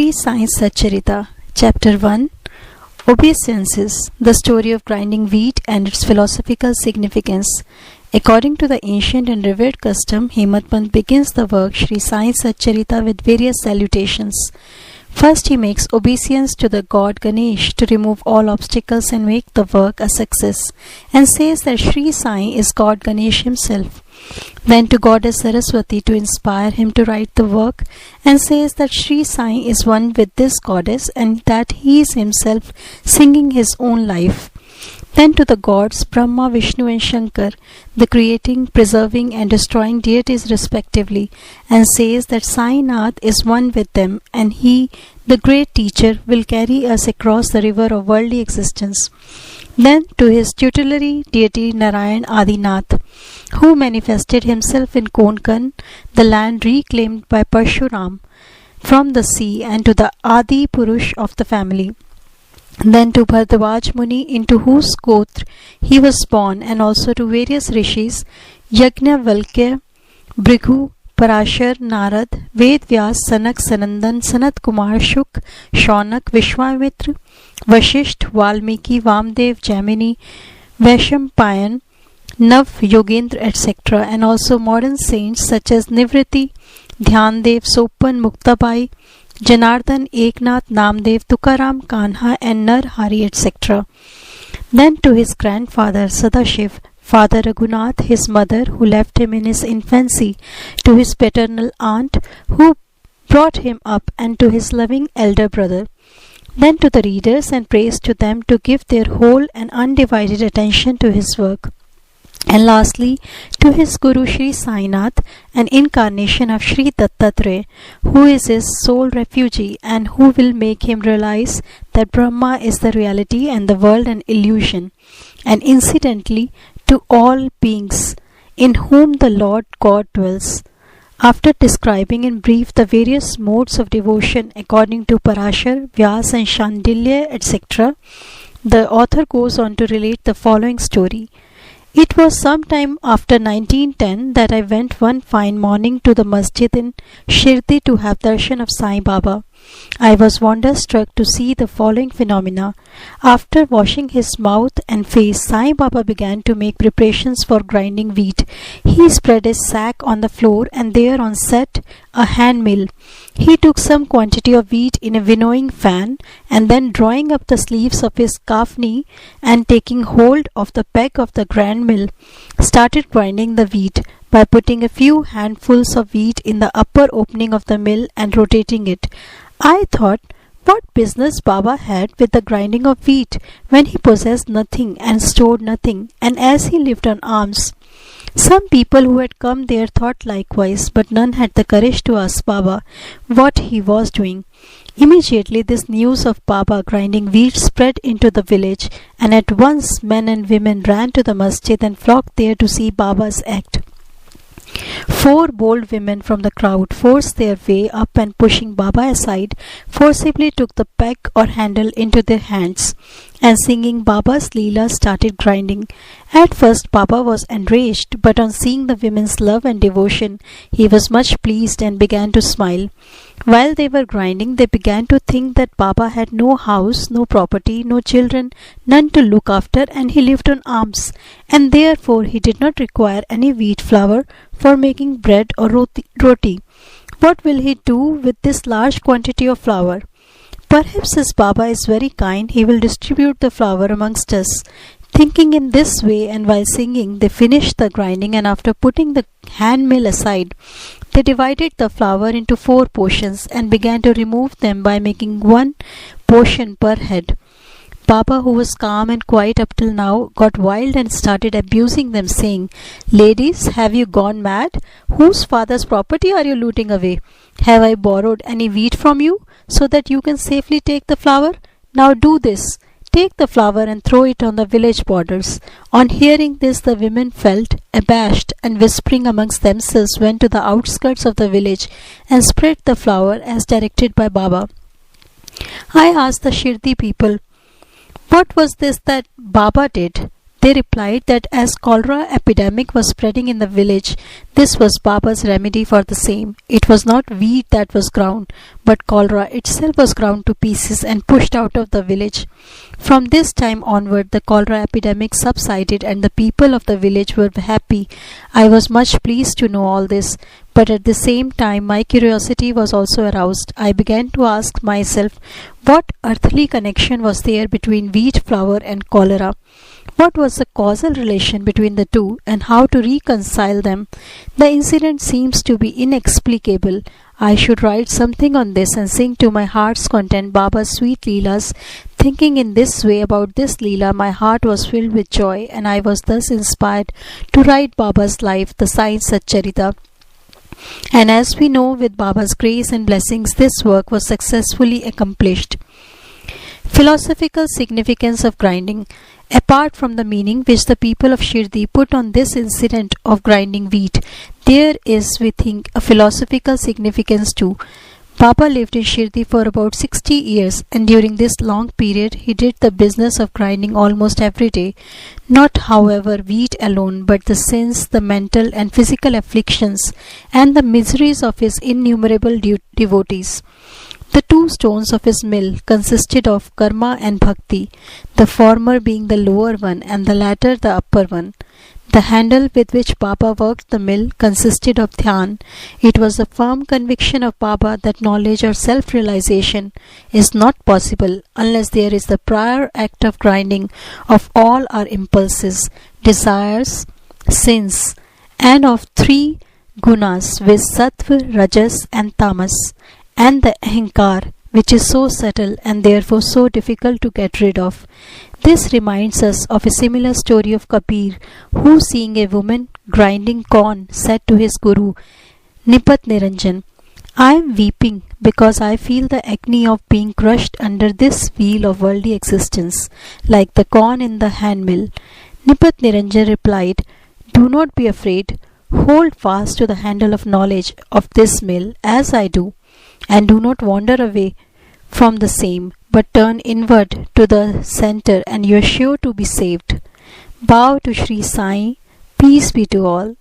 Sri Sai Satcharita, Chapter 1, Obeisances, the story of grinding wheat and its philosophical significance. According to the ancient and revered custom, Hemad Pant begins the work Sri Sai Satcharita with various salutations. First, he makes obeisance to the god Ganesh to remove all obstacles and make the work a success, and says that Sri Sai is God Ganesh himself. Then to goddess Saraswati to inspire him to write the work, and says that Sri Sai is one with this goddess and that he is himself singing his own life. Then to the gods Brahma, Vishnu and Shankar, the creating, preserving and destroying deities respectively, and says that Sai Nath is one with them and he, the great teacher, will carry us across the river of worldly existence. Then to his tutelary deity Narayan Adinath, who manifested himself in Konkan, the land reclaimed by Parshuram from the sea, and to the Adi Purush of the family. Then to Bhardwaj Muni, into whose gotra he was born, and also to various rishis, Yajnavalkya, Bhrigu, Parashar, Narad, Ved Vyas, Sanak, Sanandan, Sanat Kumar, Shuk, Shaunak, Vishwamitra, Vashisht, Valmiki, Vamdev, Jaimini, Vaishampayan, Nav, Yogendra, etc., and also modern saints such as Nivriti, Dhyandev, Sopan, Muktabai, Janardhan, Eknath, Namdev, Tukaram, Kanha and Nar Hari, etc. Then to his grandfather Sadashiv, Father Raghunath, his mother who left him in his infancy, to his paternal aunt who brought him up, and to his loving elder brother. Then to the readers, and praise to them to give their whole and undivided attention to his work. And lastly, to his Guru Sri Sai Nath, an incarnation of Sri Dattatreya, who is his sole refugee and who will make him realize that Brahma is the reality and the world an illusion. And incidentally, to all beings in whom the Lord God dwells. After describing in brief the various modes of devotion according to Parashar, Vyas and Shandilya, etc., the author goes on to relate the following story. It was some time after 1910 that I went one fine morning to the masjid in Shirdi to have darshan of Sai Baba. I was wonderstruck to see the following phenomena. After washing his mouth and face, Sai Baba began to make preparations for grinding wheat. He spread his sack on the floor, and thereon set a hand mill. He took some quantity of wheat in a winnowing fan, and then drawing up the sleeves of his kafni and taking hold of the peg of the grand mill, started grinding the wheat by putting a few handfuls of wheat in the upper opening of the mill and rotating it. I thought, what business Baba had with the grinding of wheat when he possessed nothing and stored nothing, and as he lived on alms. Some people who had come there thought likewise, but none had the courage to ask Baba what he was doing. Immediately this news of Baba grinding wheat spread into the village, and at once men and women ran to the masjid and flocked there to see Baba's act. 4 bold women from the crowd forced their way up, and pushing Baba aside, forcibly took the peg or handle into their hands, and singing Baba's Leela started grinding. At first Baba was enraged, but on seeing the women's love and devotion, he was much pleased and began to smile. While they were grinding, they began to think that Baba had no house, no property, no children, none to look after, and he lived on alms, and therefore he did not require any wheat flour for making bread or roti. What will he do with this large quantity of flour? Perhaps as Baba is very kind, he will distribute the flour amongst us. Thinking in this way, and while singing, they finished the grinding, and after putting the hand mill aside, they divided the flour into 4 portions and began to remove them by making 1 portion per head. Baba, who was calm and quiet up till now, got wild and started abusing them, saying, "Ladies, have you gone mad? Whose father's property are you looting away? Have I borrowed any wheat from you, so that you can safely take the flour? Now do this. Take the flour and throw it on the village borders." On hearing this, the women felt abashed, and whispering amongst themselves went to the outskirts of the village and spread the flour as directed by Baba. I asked the Shirdi people, what was this that Baba did? They replied that as cholera epidemic was spreading in the village, this was Baba's remedy for the same. It was not wheat that was ground, but cholera itself was ground to pieces and pushed out of the village. From this time onward, the cholera epidemic subsided and the people of the village were happy. I was much pleased to know all this, but at the same time my curiosity was also aroused. I began to ask myself what earthly connection was there between wheat flour and cholera. What was the causal relation between the two, and how to reconcile them? The incident seems to be inexplicable. I should write something on this and sing to my heart's content Baba's sweet Leelas. Thinking in this way about this Leela, my heart was filled with joy, and I was thus inspired to write Baba's life, the Sai Satcharita. And as we know, with Baba's grace and blessings, this work was successfully accomplished. Philosophical significance of grinding. Apart from the meaning which the people of Shirdi put on this incident of grinding wheat, there is, we think, a philosophical significance too. Baba lived in Shirdi for about 60 years, and during this long period he did the business of grinding almost every day. Not, however, wheat alone, but the sins, the mental and physical afflictions, and the miseries of his innumerable devotees. The two stones of his mill consisted of karma and bhakti, the former being the lower one and the latter the upper one. The handle with which Baba worked the mill consisted of dhyan. It was a firm conviction of Baba that knowledge or self-realization is not possible unless there is the prior act of grinding of all our impulses, desires, sins, and of three gunas, viz. Sattva, Rajas and Tamas, and the ahankar, which is so subtle and therefore so difficult to get rid of. This reminds us of a similar story of Kabir, who, seeing a woman grinding corn, said to his guru, Nipat Niranjan, I am weeping because I feel the agony of being crushed under this wheel of worldly existence, like the corn in the handmill. Nipat Niranjan replied, Do not be afraid. Hold fast to the handle of knowledge of this mill as I do, and do not wander away from the same, but turn inward to the center, and you are sure to be saved. Bow to Sri Sai. Peace be to all.